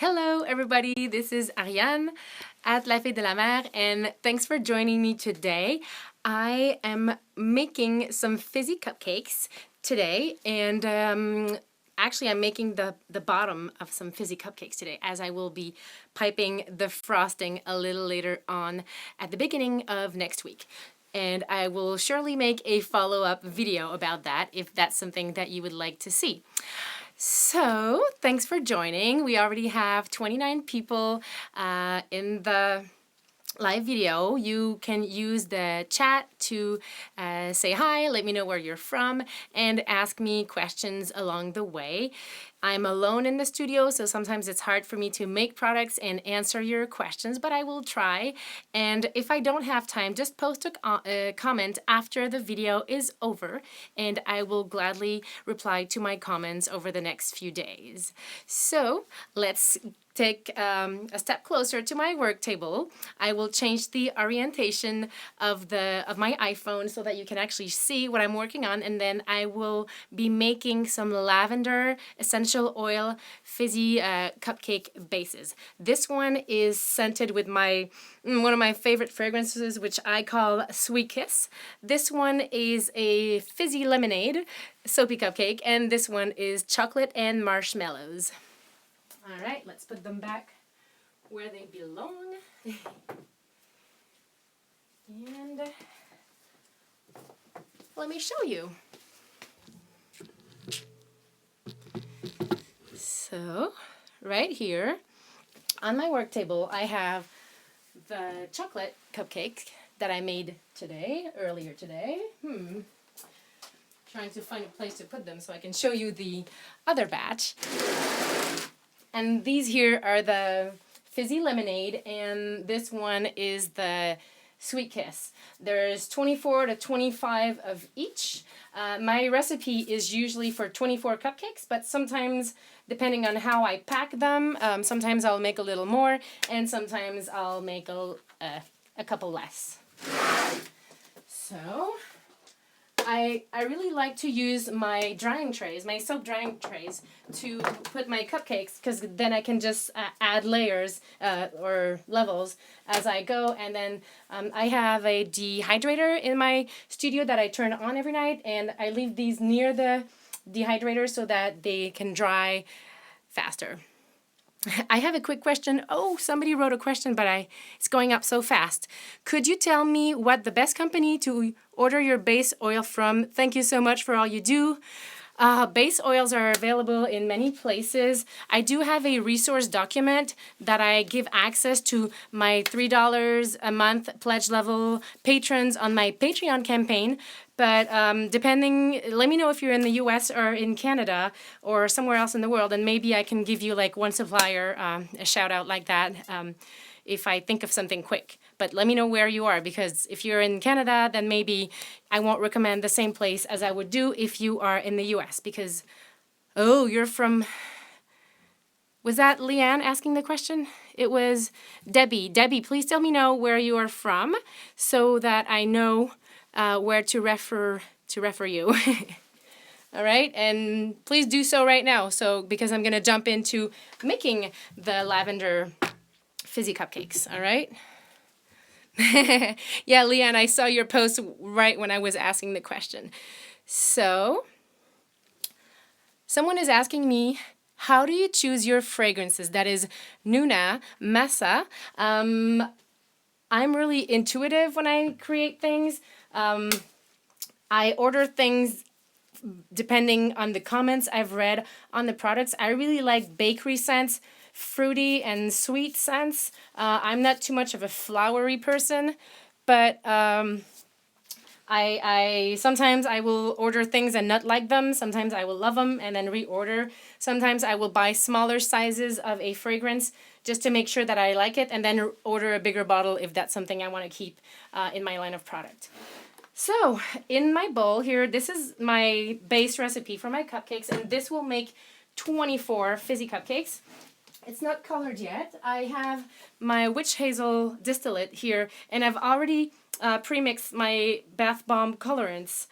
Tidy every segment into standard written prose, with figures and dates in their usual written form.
Hello everybody, this is Ariane at iles-de-la-madeleine and thanks for joining me today. I am making some fizzy cupcakes today and actually I'm making the bottom of some fizzy cupcakes today as I will be piping the frosting a little later on at the beginning of next week. And I will surely make a follow-up video about that if that's something that you would like to see. So, thanks for joining. We already have 29 people in the live video. You can use the chat to say hi, let me know where you're from, and ask me questions along the way. I'm alone in the studio, so sometimes it's hard for me to make products and answer your questions, but I will try. And if I don't have time, just post a comment after the video is over, and I will gladly reply to my comments over the next few days. So let's take a step closer to my work table. I will change the orientation of my iPhone so that you can actually see what I'm working on, and then I will be making some lavender essential oil fizzy cupcake bases. This one is scented with one of my favorite fragrances, which I call Sweet Kiss. This one is a fizzy lemonade soapy cupcake, and this one is chocolate and marshmallows. All right, let's put them back where they belong. And let me show you. So, right here on my work table, I have the chocolate cupcake that I made earlier today. Trying to find a place to put them so I can show you the other batch. And these here are the fizzy lemonade, and this one is the Sweet Kiss. There's 24 to 25 of each. My recipe is usually for 24 cupcakes, but sometimes, depending on how I pack them, sometimes I'll make a little more, and sometimes I'll make a couple less. So, I really like to use my drying trays, my soap drying trays, to put my cupcakes, because then I can just add layers or levels as I go. And then I have a dehydrator in my studio that I turn on every night, and I leave these near the dehydrator so that they can dry faster. I have a quick question. Oh, somebody wrote a question, but it's going up so fast. Could you tell me what the best company to order your base oil from? Thank you so much for all you do. Base oils are available in many places. I do have a resource document that I give access to my $3 a month pledge level patrons on my Patreon campaign. But depending, let me know if you're in the US or in Canada or somewhere else in the world, and maybe I can give you like one supplier a shout out like that if I think of something quick. But let me know where you are, because if you're in Canada, then maybe I won't recommend the same place as I would do if you are in the US, because, oh, you're from, was that Leanne asking the question? It was Debbie. Debbie, please tell me know where you are from so that I know where to refer you. All right, and please do so right now, because I'm going to jump into making the lavender fizzy cupcakes, all right? Yeah, Leanne, I saw your post right when I was asking the question. So, someone is asking me, how do you choose your fragrances? That is Nuna, Massa. I'm really intuitive when I create things. I order things depending on the comments I've read on the products. I really like bakery scents, fruity and sweet scents. I'm not too much of a flowery person, but I sometimes I will order things and not like them. Sometimes I will love them and then reorder. Sometimes I will buy smaller sizes of a fragrance just to make sure that I like it, and then order a bigger bottle if that's something I want to keep in my line of product. So, in my bowl here, this is my base recipe for my cupcakes, and this will make 24 fizzy cupcakes. It's not colored yet. I have my witch hazel distillate here, and I've already pre-mixed my bath bomb colorants.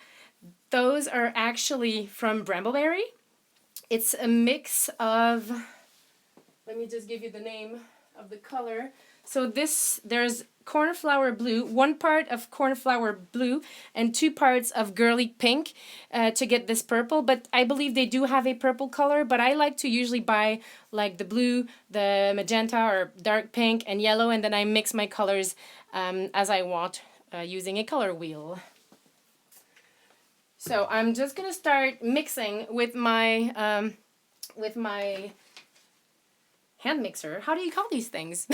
Those are actually from Brambleberry. It's a mix of let me just give you the name of the color. So there's cornflower blue, 1 part of cornflower blue and 2 parts of girly pink to get this purple. But I believe they do have a purple color, but I like to usually buy like the blue, the magenta or dark pink and yellow, and then I mix my colors as I want using a color wheel. So I'm just gonna start mixing with my hand mixer. How do you call these things?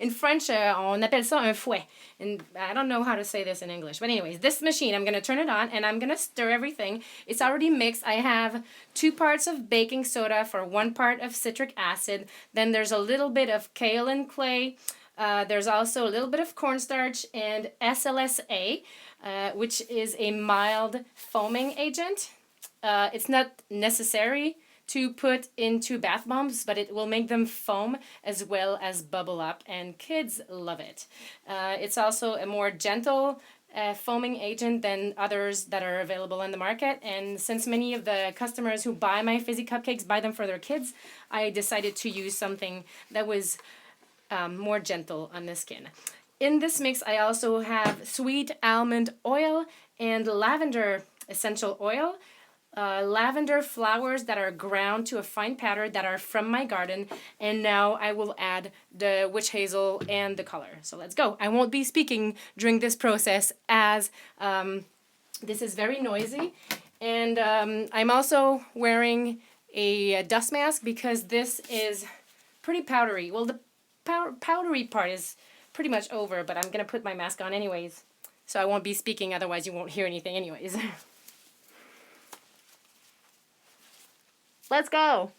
In French, on appelle ça un fouet. And I don't know how to say this in English. But anyways, this machine, I'm going to turn it on and I'm going to stir everything. It's already mixed. I have 2 parts of baking soda for 1 part of citric acid. Then there's a little bit of kaolin clay. There's also a little bit of cornstarch and SLSA, which is a mild foaming agent. It's not necessary to put into bath bombs, but it will make them foam as well as bubble up, and kids love it. It's also a more gentle foaming agent than others that are available in the market, and since many of the customers who buy my Fizzy Cupcakes buy them for their kids, I decided to use something that was more gentle on the skin. In this mix, I also have sweet almond oil and lavender essential oil. Lavender flowers that are ground to a fine powder that are from my garden, and now I will add the witch hazel and the color. So let's go. I won't be speaking during this process as this is very noisy, and I'm also wearing a dust mask because this is pretty powdery. Well, the powdery part is pretty much over, but I'm gonna put my mask on anyways, so I won't be speaking, otherwise you won't hear anything anyways. Let's go.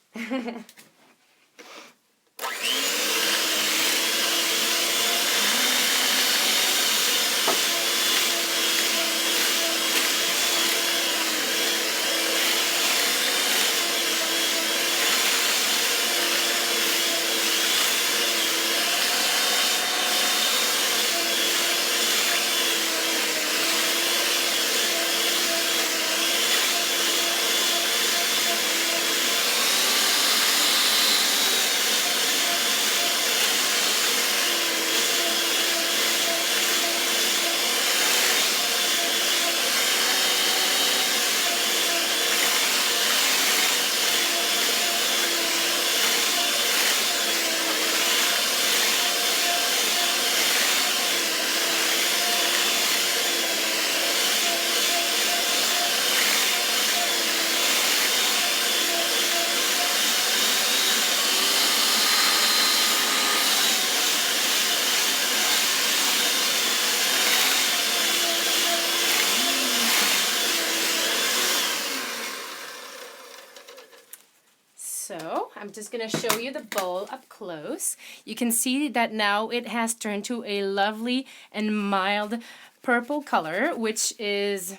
So I'm just going to show you the bowl up close. You can see that now it has turned to a lovely and mild purple color, which is,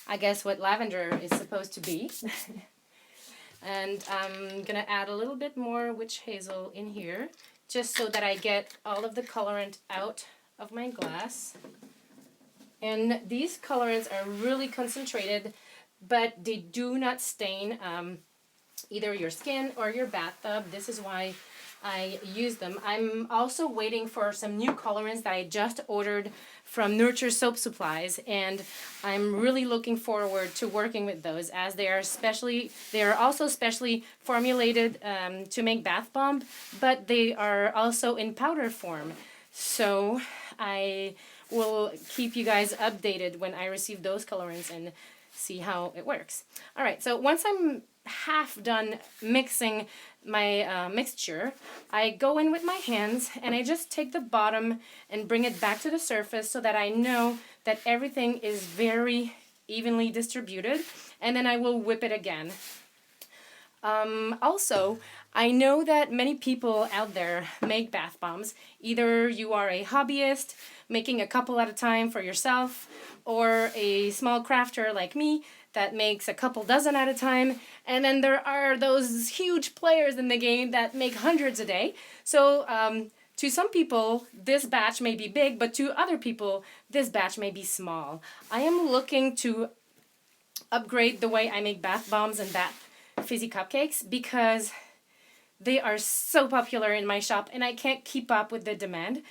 I guess, what lavender is supposed to be. And I'm going to add a little bit more witch hazel in here, just so that I get all of the colorant out of my glass. And these colorants are really concentrated, but they do not stain either your skin or your bathtub. This is why I use them. I'm also waiting for some new colorants that I just ordered from Nurture Soap Supplies, and I'm really looking forward to working with those, as they are also specially formulated to make bath bomb, but they are also in powder form. So I will keep you guys updated when I receive those colorants and see how it works. All right, so once I'm half done mixing my mixture, I go in with my hands and I just take the bottom and bring it back to the surface so that I know that everything is very evenly distributed, and then I will whip it again. Also, I know that many people out there make bath bombs. Either you are a hobbyist making a couple at a time for yourself, or a small crafter like me that makes a couple dozen at a time, and then there are those huge players in the game that make hundreds a day. So to some people this batch may be big, but to other people this batch may be small. I am looking to upgrade the way I make bath bombs and Fizzy Cupcakes, because They are so popular in my shop and I can't keep up with the demand.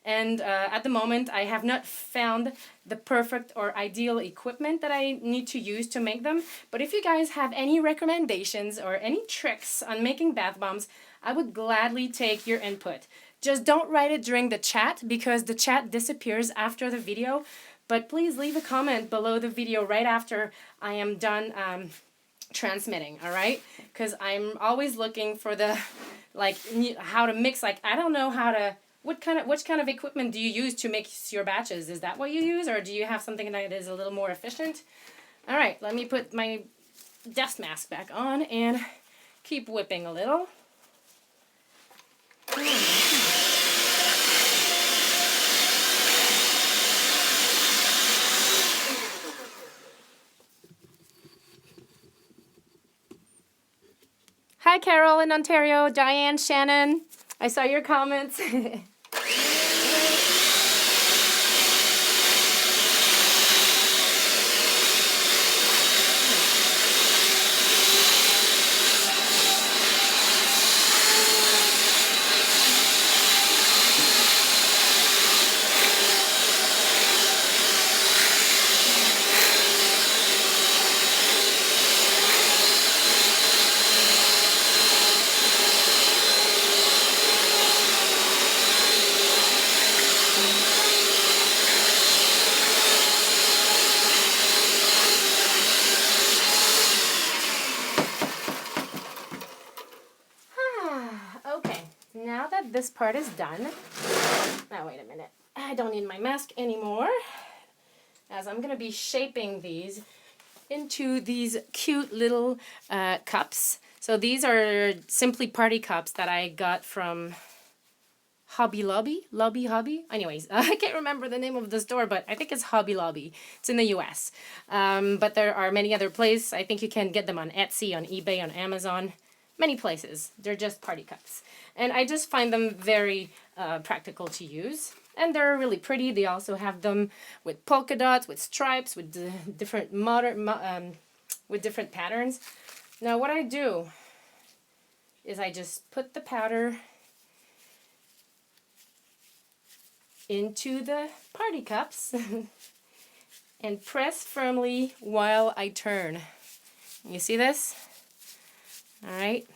And at the moment, I have not found the perfect or ideal equipment that I need to use to make them. But if you guys have any recommendations or any tricks on making bath bombs, I would gladly take your input. Just don't write it during the chat because the chat disappears after the video. But please leave a comment below the video right after I am done transmitting, all right? Because I'm always looking for the, like, how to mix. Like, I don't know how to... which kind of equipment do you use to mix your batches? Is that what you use, or do you have something that is a little more efficient? All right, let me put my dust mask back on and keep whipping a little. Hi, Carol in Ontario, Diane, Shannon. I saw your comments. Now that this part is done, now wait a minute, I don't need my mask anymore, as I'm going to be shaping these into these cute little cups. So these are simply party cups that I got from Hobby Lobby? Anyways, I can't remember the name of the store, but I think it's Hobby Lobby. It's in the US. But there are many other places. I think you can get them on Etsy, on eBay, on Amazon. Many places. They're just party cups. And I just find them very practical to use. And they're really pretty. They also have them with polka dots, with stripes, with different with different patterns. Now what I do is I just put the powder into the party cups and press firmly while I turn. You see this? All right.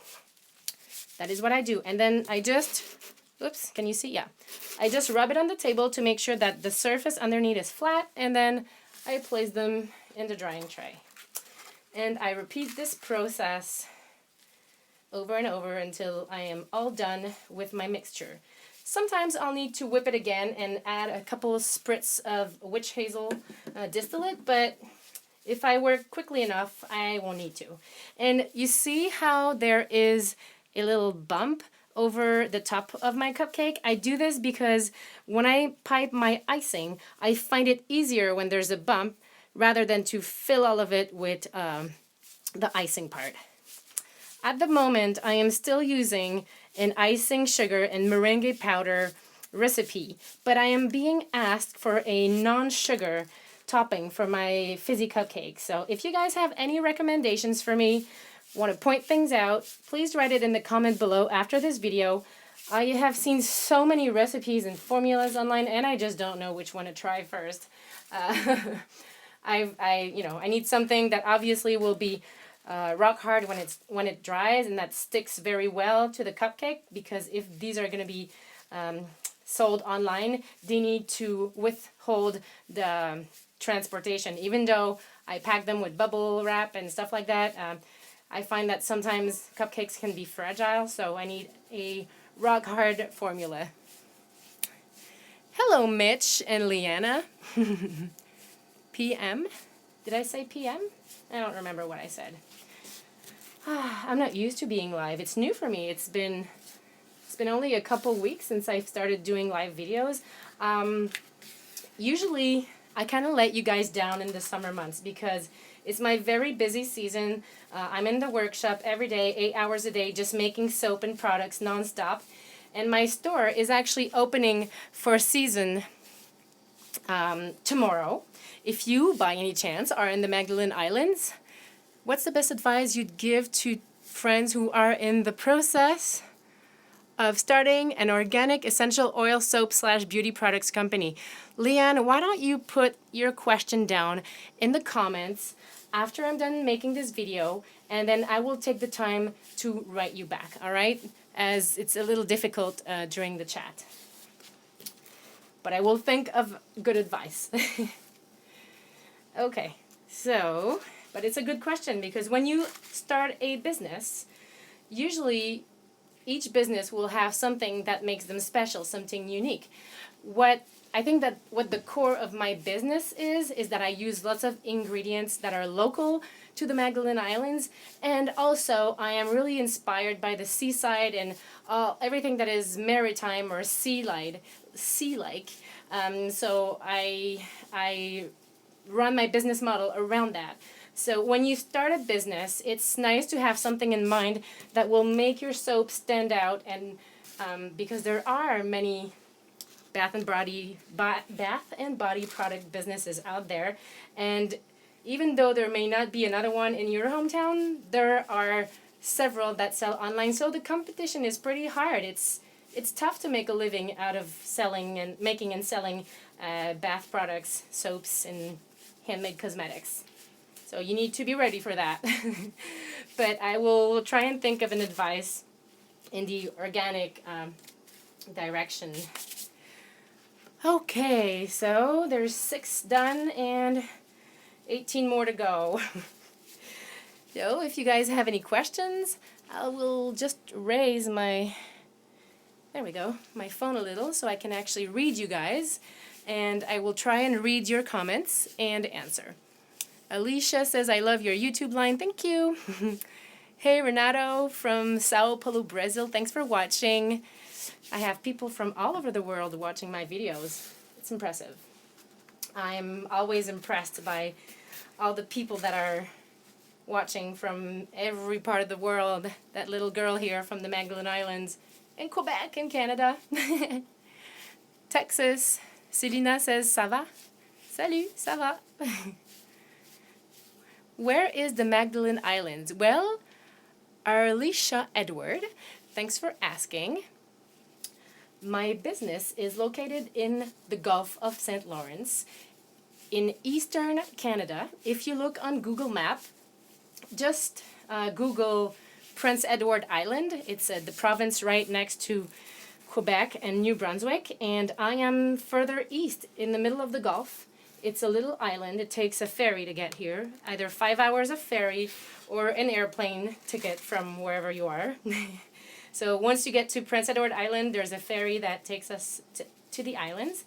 That is what I do. And then I just, oops, can you see? Yeah. I just rub it on the table to make sure that the surface underneath is flat, and then I place them in the drying tray. And I repeat this process over and over until I am all done with my mixture. Sometimes I'll need to whip it again and add a couple of spritz of witch hazel distillate, but if I work quickly enough, I won't need to. And you see how there is a little bump over the top of my cupcake? I do this because when I pipe my icing, I find it easier when there's a bump rather than to fill all of it with the icing part. At the moment, I am still using an icing sugar and meringue powder recipe, but I am being asked for a non-sugar topping for my fizzy cupcakes. So if you guys have any recommendations for me, want to point things out, please write it in the comment below after this video. I have seen so many recipes and formulas online, and I just don't know which one to try first. I need something that obviously will be rock hard when it dries, and that sticks very well to the cupcake, because if these are going to be sold online, they need to withhold the transportation. Even though I pack them with bubble wrap and stuff like that, I find that sometimes cupcakes can be fragile, so I need a rock hard formula. Hello, Mitch and Leanna. PM? Did I say PM? I don't remember what I said. I'm not used to being live. It's new for me. It's been only a couple weeks since I've started doing live videos. Usually, I kind of let you guys down in the summer months because it's my very busy season. I'm in the workshop every day, 8 hours a day, just making soap and products nonstop. And my store is actually opening for season tomorrow. If you, by any chance, are in the Magdalene Islands, what's the best advice you'd give to friends who are in the process of starting an organic essential oil soap / beauty products company. Leanne, why don't you put your question down in the comments after I'm done making this video, and then I will take the time to write you back, all right? As it's a little difficult during the chat. But I will think of good advice. Okay, so, but it's a good question because when you start a business, usually each business will have something that makes them special, something unique. What the core of my business is that I use lots of ingredients that are local to the Magdalene Islands, and also I am really inspired by the seaside and everything that is maritime or sea-like. So I run my business model around that. So when you start a business, it's nice to have something in mind that will make your soap stand out, and because there are many bath and body product businesses out there, and even though there may not be another one in your hometown, there are several that sell online. So the competition is pretty hard. It's tough to make a living out of making and selling bath products, soaps, and handmade cosmetics. So you need to be ready for that. But I will try and think of an advice in the organic direction. Okay, so there's 6 done and 18 more to go. So if you guys have any questions, I will just raise my, there we go, my phone a little so I can actually read you guys. And I will try and read your comments and answer. Alicia says, I love your YouTube line. Thank you. Hey, Renato from Sao Paulo, Brazil. Thanks for watching. I have people from all over the world watching my videos. It's impressive. I'm always impressed by all the people that are watching from every part of the world. That little girl here from the Magdalene Islands in Quebec in Canada. Texas. Selina says, ça va? Salut, ça va? Where is the Magdalene Islands? Well, Alicia Edward, thanks for asking. My business is located in the Gulf of St. Lawrence in eastern Canada. If you look on Google Map, just Google Prince Edward Island. It's the province right next to Quebec and New Brunswick, and I am further east in the middle of the Gulf. It's a little island. It takes a ferry to get here, either 5 hours of ferry or an airplane ticket from wherever you are. So once you get to Prince Edward Island, there's a ferry that takes us to the islands.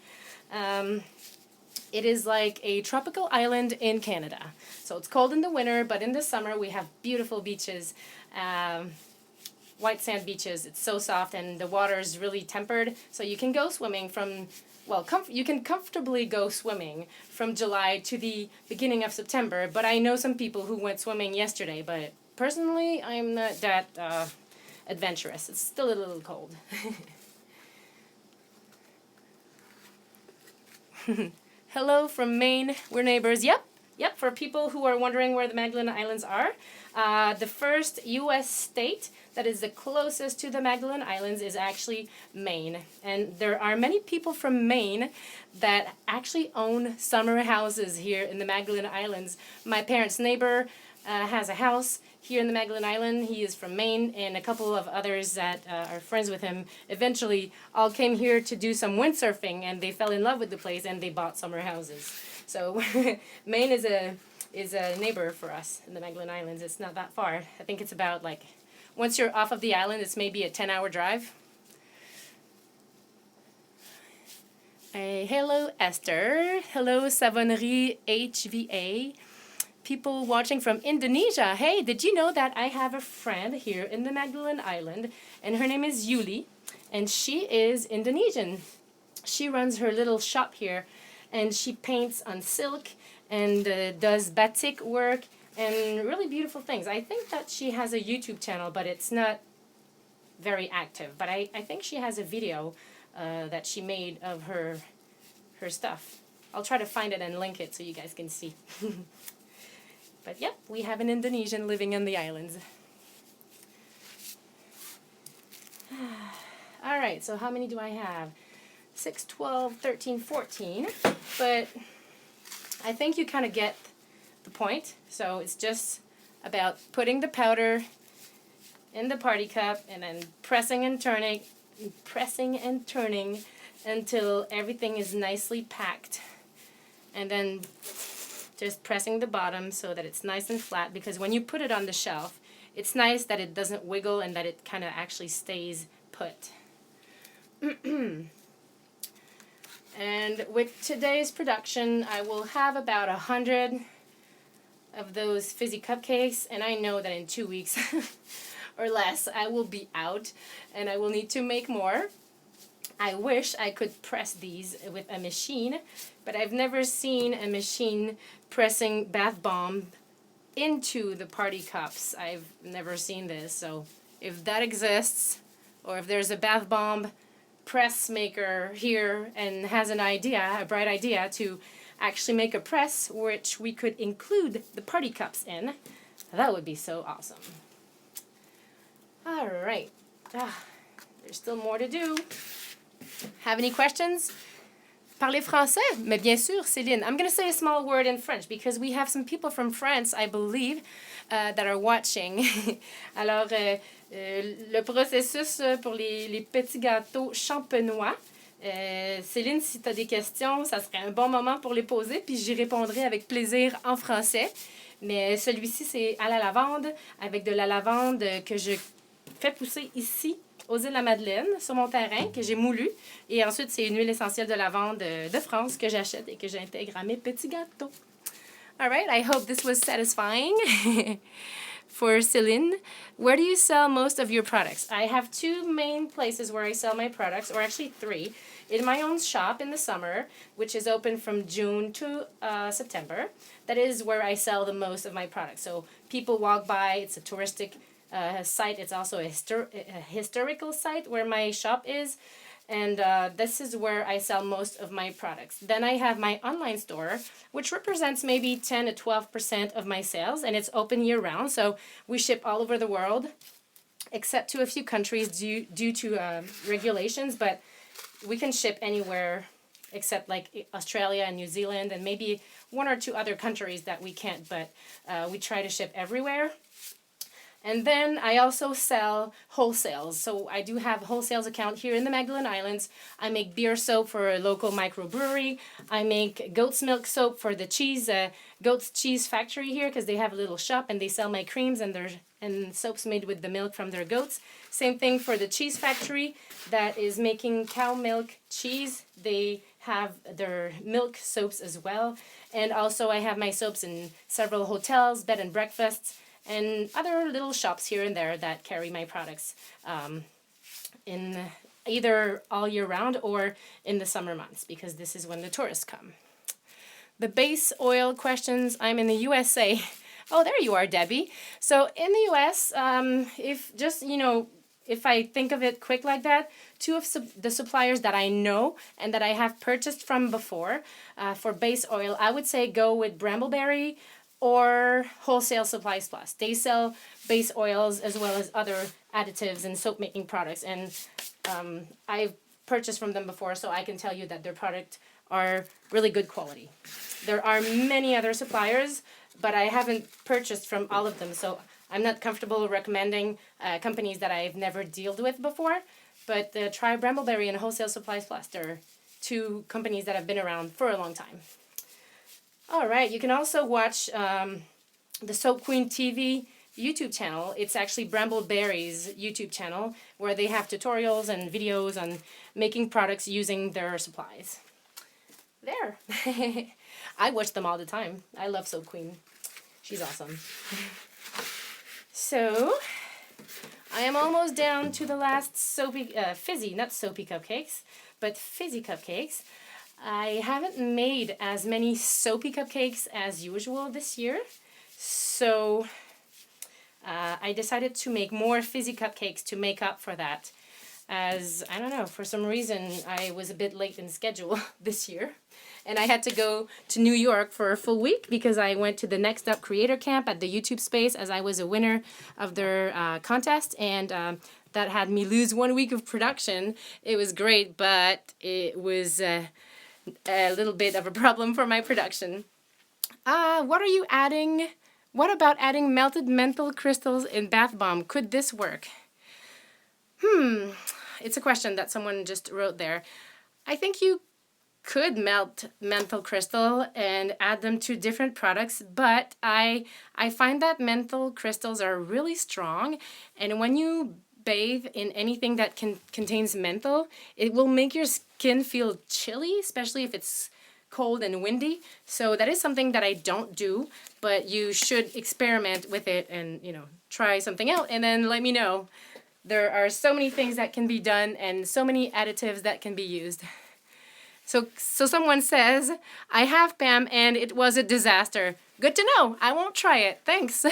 It is like a tropical island in Canada. So it's cold in the winter, but in the summer we have beautiful beaches, white sand beaches. It's so soft and the water is really tempered, so you can go swimming from, well, you can comfortably go swimming from July to the beginning of September, but I know some people who went swimming yesterday, but personally I'm not that adventurous. It's still a little cold. Hello from Maine. We're neighbors. Yep. For people who are wondering where the Magdalene Islands are, the first U.S. state that is the closest to the Magdalene Islands is actually Maine. And there are many people from Maine that actually own summer houses here in the Magdalene Islands. My parents' neighbor has a house here in the Magdalene Island. He is from Maine, and a couple of others that are friends with him eventually all came here to do some windsurfing, and they fell in love with the place and they bought summer houses. So Maine is a neighbor for us in the Magdalene Islands. It's not that far. I think it's about, like, once you're off of the island, it's maybe a 10-hour drive. Hello, Esther. Hello, Savonnerie HVA. People watching from Indonesia. Hey, did you know that I have a friend here in the Magdalene Island, and her name is Yuli, and she is Indonesian. She runs her little shop here, and she paints on silk and does batik work and really beautiful things. I think that she has a YouTube channel, but it's not very active. But I think she has a video that she made of her stuff. I'll try to find it and link it so you guys can see. But yep, we have an Indonesian living on the islands. All right, so how many do I have? 6, 12, 13, 14. But I think you kind of get the point. So it's just about putting the powder in the party cup and then pressing and turning until everything is nicely packed. And then just pressing the bottom so that it's nice and flat, because when you put it on the shelf, it's nice that it doesn't wiggle and that it kind of actually stays put. And with today's production, I will have about 100 of those fizzy cupcakes, and I know that in 2 weeks or less I will be out and I will need to make more. I wish I could press these with a machine, but I've never seen a machine pressing bath bomb into the party cups. I've never seen this, so if that exists, or if there's a bath bomb press maker here and has an idea, a bright idea to actually make a press which we could include the party cups in, that would be so awesome. All right, there's still more to do. Have any questions? Parlez français? Mais bien sûr, Céline. I'm going to say a small word in French because we have some people from France, I believe, that are watching. Alors, le processus pour les petits gâteaux champenois. Céline, si tu as des questions, ça serait un bon moment pour les poser, puis j'y répondrai avec plaisir en français. Mais celui-ci, c'est à la lavande, avec de la lavande que je fais pousser ici aux iles-de-la-Madeleine, sur mon terrain, que j'ai moulu. Et ensuite, c'est une huile essentielle de lavande de France que j'achète et que j'intègre à mes petits gâteaux. All right, I hope this was satisfying for Céline. Where do you sell most of your products? I have 2 main places where I sell my products, or actually 3. In my own shop in the summer, which is open from June to September. That is where I sell the most of my products. So people walk by, it's a touristic site. It's also a historical site where my shop is, and this is where I sell most of my products. Then I have my online store, which represents maybe 10 to 12% of my sales, and it's open year-round, so we ship all over the world, except to a few countries due to regulations, but we can ship anywhere except like Australia and New Zealand, and maybe 1 or 2 other countries that we can't, but we try to ship everywhere. And then I also sell wholesales. So I do have a wholesales account here in the Magdalene Islands. I make beer soap for a local microbrewery. I make goat's milk soap for the cheese, goat's cheese factory here, because they have a little shop and they sell my creams and soaps made with the milk from their goats. Same thing for the cheese factory that is making cow milk cheese. They have their milk soaps as well. And also I have my soaps in several hotels, bed and breakfasts, and other little shops here and there that carry my products in either all year round or in the summer months, because this is when the tourists come. The base oil questions. I'm in the USA. Oh, there you are, Debbie. So in the US, if I think of it quick like that, 2 of the suppliers that I know and that I have purchased from before for base oil, I would say go with Brambleberry or Wholesale Supplies Plus. They sell base oils as well as other additives and soap making products, and I've purchased from them before, so I can tell you that their products are really good quality. There are many other suppliers, but I haven't purchased from all of them, so I'm not comfortable recommending companies that I've never dealt with before, but try Brambleberry and Wholesale Supplies Plus. They're 2 companies that have been around for a long time. All right, you can also watch the Soap Queen TV YouTube channel. It's actually Brambleberry's YouTube channel, where they have tutorials and videos on making products using their supplies. There. I watch them all the time. I love Soap Queen. She's awesome. So, I am almost down to the last fizzy, not soapy cupcakes, but fizzy cupcakes. I haven't made as many soapy cupcakes as usual this year, so I decided to make more fizzy cupcakes to make up for that, as, I don't know, for some reason I was a bit late in schedule this year, and I had to go to New York for a full week because I went to the Next Up Creator Camp at the YouTube Space, as I was a winner of their contest, and that had me lose 1 week of production. It was great, but it was a little bit of a problem for my production. What are you adding? What about adding melted menthol crystals in bath bomb? Could this work? It's a question that someone just wrote there. I think you could melt menthol crystal and add them to different products, but I find that menthol crystals are really strong, and when you bathe in anything that contains menthol, it will make your skin feel chilly, especially if it's cold and windy. So that is something that I don't do, but you should experiment with it and, you know, try something out and then let me know. There are so many things that can be done and so many additives that can be used. So someone says, I have Pam and it was a disaster. Good to know. I won't try it. Thanks.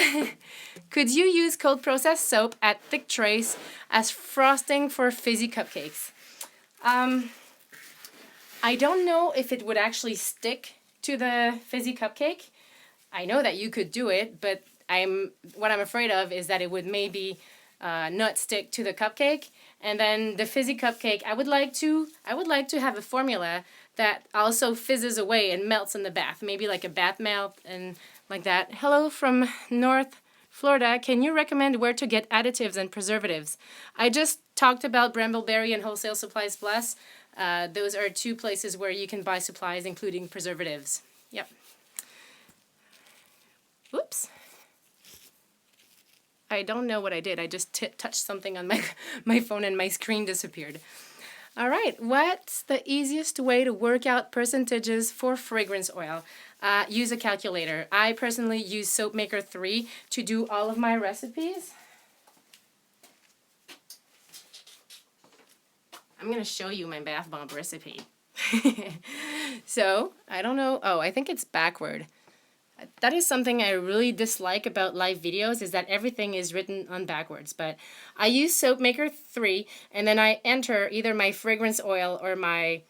Could you use cold processed soap at thick trays as frosting for fizzy cupcakes? I don't know if it would actually stick to the fizzy cupcake. I know that you could do it, but what I'm afraid of is that it would maybe not stick to the cupcake. And then the fizzy cupcake, I would like to have a formula that also fizzes away and melts in the bath. Maybe like a bath melt and like that. Hello from North Florida. Can you recommend where to get additives and preservatives? I just talked about Brambleberry and Wholesale Supplies Plus. Those are 2 places where you can buy supplies, including preservatives. Yep. Oops. I don't know what I did. I just touched something on my phone and my screen disappeared. All right. What's the easiest way to work out percentages for fragrance oil? Use a calculator. I personally use Soapmaker 3 to do all of my recipes. I'm going to show you my bath bomb recipe. So, I don't know. Oh, I think it's backward. That is something I really dislike about live videos, is that everything is written on backwards. But I use Soapmaker 3, and then I enter either my fragrance oil or my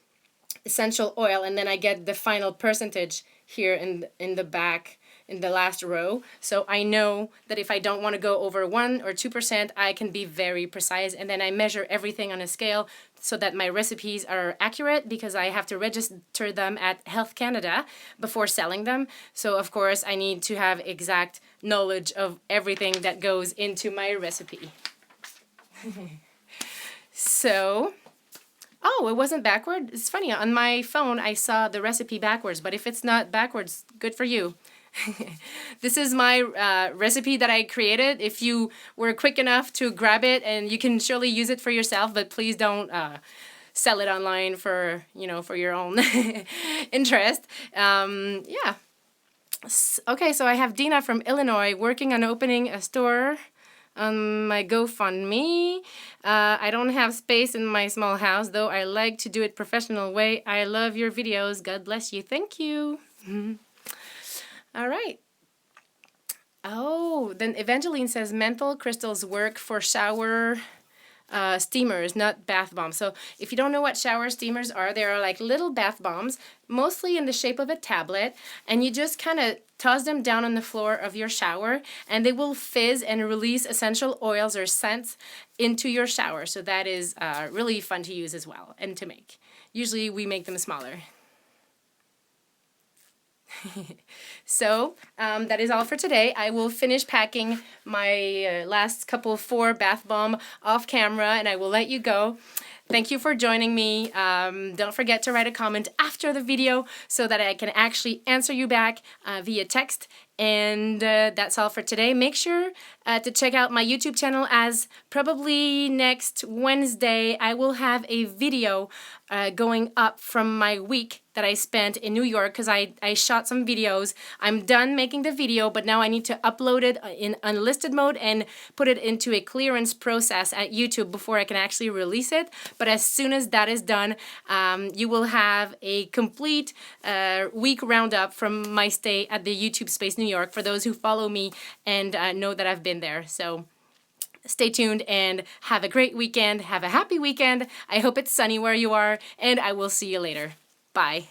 essential oil, and then I get the final percentage here in the back, in the last row. So I know that if I don't want to go over 1 or 2%, I can be very precise, and then I measure everything on a scale so that my recipes are accurate, because I have to register them at Health Canada before selling them. So of course I need to have exact knowledge of everything that goes into my recipe. So, oh, it wasn't backward? It's funny, on my phone I saw the recipe backwards, but if it's not backwards, good for you. This is my recipe that I created. If you were quick enough to grab it, and you can surely use it for yourself, but please don't sell it online for, you know, for your own interest. Yeah. Okay, so I have Dina from Illinois working on opening a store on my GoFundMe. I don't have space in my small house, though I like to do it professional way. I love your videos. God bless you. Thank you. All right. Oh, then Evangeline says menthol crystals work for shower steamers, not bath bombs. So if you don't know what shower steamers are, they are like little bath bombs, mostly in the shape of a tablet, and you just kind of toss them down on the floor of your shower, and they will fizz and release essential oils or scents into your shower. So that is really fun to use as well and to make. Usually we make them smaller. So that is all for today. I will finish packing my last couple 4 bath bomb off camera, and I will let you go. Thank you for joining me. Don't forget to write a comment after the video so that I can actually answer you back via text. And that's all for today. Make sure to check out my YouTube channel, as probably next Wednesday I will have a video going up from my week that I spent in New York, because I shot some videos. I'm done making the video, but now I need to upload it in unlisted mode and put it into a clearance process at YouTube before I can actually release it. But as soon as that is done, you will have a complete week roundup from my stay at the YouTube Space New York, for those who follow me and know that I've been there. So stay tuned and have a great weekend. Have a happy weekend. I hope it's sunny where you are, and I will see you later. Bye.